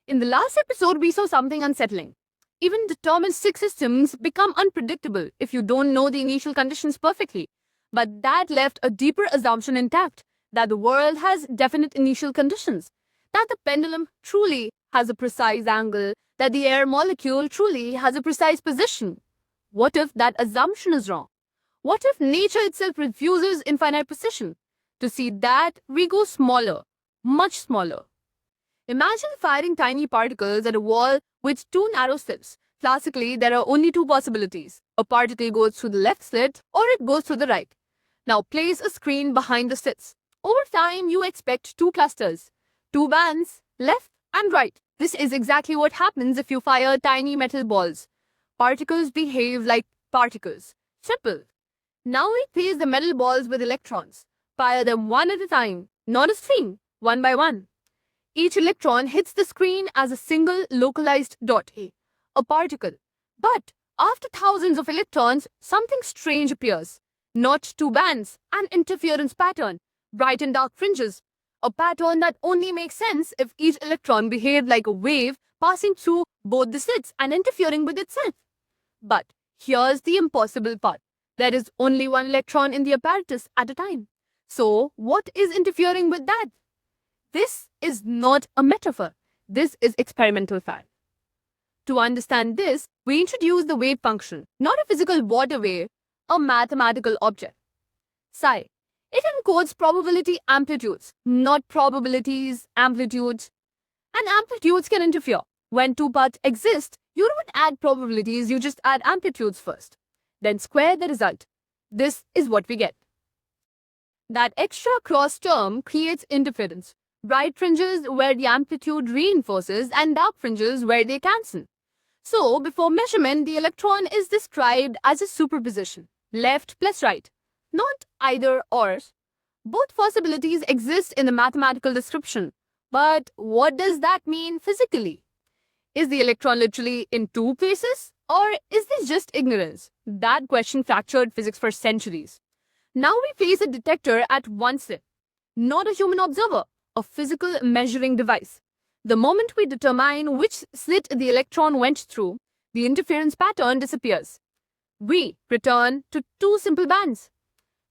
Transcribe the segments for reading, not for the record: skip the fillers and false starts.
In the last episode, we saw something unsettling. Even deterministic systems become unpredictable if you don't know the initial conditions perfectly. But that left a deeper assumption intact that the world has definite initial conditions, that the pendulum truly has a precise angle, that the air molecule truly has a precise position. What if that assumption is wrong? What if nature itself refuses infinite precision? To see that, we go smaller, much smaller. Imagine firing tiny particles at a wall with two narrow slits. Classically, there are only two possibilities. A particle goes through the left slit or it goes through the right. Now place a screen behind the slits. Over time, you expect two clusters, two bands, left and right. This is exactly what happens if you fire tiny metal balls. Particles behave like particles. Simple. Now we place the metal balls with electrons. Fire them one at a time, not a stream, one by one. Each electron hits the screen as a single localized dot, a particle. But after thousands of electrons, something strange appears. Not two bands, an interference pattern, bright and dark fringes. A pattern that only makes sense if each electron behaved like a wave passing through both the slits and interfering with itself. But here's the impossible part. There is only one electron in the apparatus at a time. So what is interfering with that? This is not a metaphor. This is experimental fact. To understand this, we introduce the wave function, not a physical water wave, a mathematical object. Psi. It encodes probability amplitudes, not probabilities amplitudes. And amplitudes can interfere. When two paths exist, you don't add probabilities, you just add amplitudes first. Then square the result. This is what we get. That extra cross term creates interference. Bright fringes where the amplitude reinforces and dark fringes where they cancel. So, before measurement, the electron is described as a superposition, left plus right, not either or. Both possibilities exist in the mathematical description. But what does that mean physically? Is the electron literally in two places? Or is this just ignorance? That question fractured physics for centuries. Now we place a detector at one slit, not a human observer, a physical measuring device. The moment we determine which slit the electron went through, the interference pattern disappears. We return to two simple bands,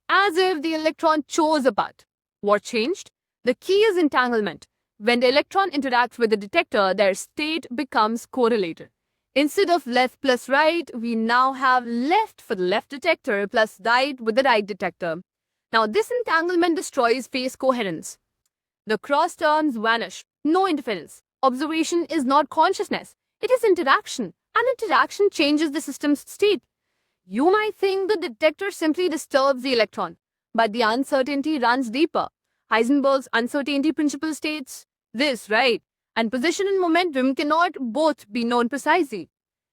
as if the electron chose a path. What changed? The key is entanglement. When the electron interacts with the detector, their state becomes correlated. Instead of left plus right, we now have left for the left detector plus right with the right detector. Now this entanglement destroys phase coherence. The cross terms vanish. No interference. Observation is not consciousness. It is interaction. And interaction changes the system's state. You might think the detector simply disturbs the electron, but the uncertainty runs deeper. Heisenberg's uncertainty principle states this, right? And position and momentum cannot both be known precisely.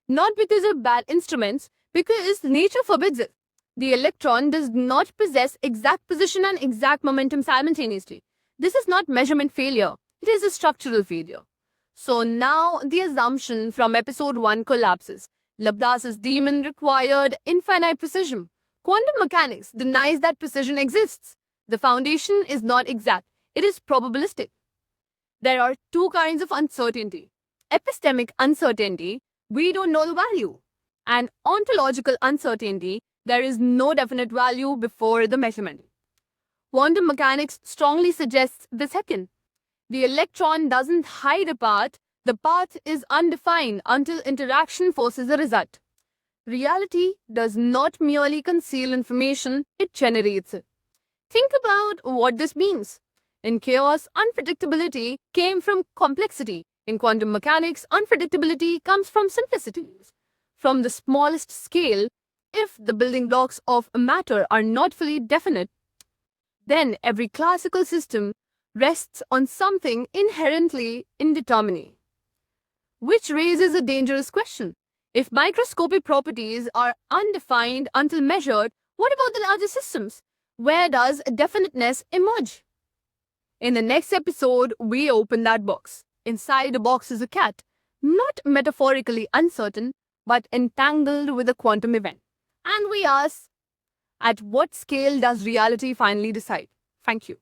Not because of bad instruments, because nature forbids it. The electron does not possess exact position and exact momentum simultaneously. This is not measurement failure. It is a structural failure. So now the assumption from episode 1 collapses. Laplace's demon required infinite precision. Quantum mechanics denies that precision exists. The foundation is not exact. It is probabilistic. There are two kinds of uncertainty. Epistemic uncertainty, we don't know the value. And ontological uncertainty, there is no definite value before the measurement. Quantum mechanics strongly suggests the second. The electron doesn't hide a path, the path is undefined until interaction forces a result. Reality does not merely conceal information, it generates it. Think about what this means. In chaos, unpredictability came from complexity. In quantum mechanics, unpredictability comes from simplicity. From the smallest scale, if the building blocks of matter are not fully definite, then every classical system rests on something inherently indeterminate. Which raises a dangerous question. If microscopic properties are undefined until measured, what about the larger systems? Where does definiteness emerge? In the next episode, we open that box. Inside the box is a cat, not metaphorically uncertain, but entangled with a quantum event. And we ask, at what scale does reality finally decide? Thank you.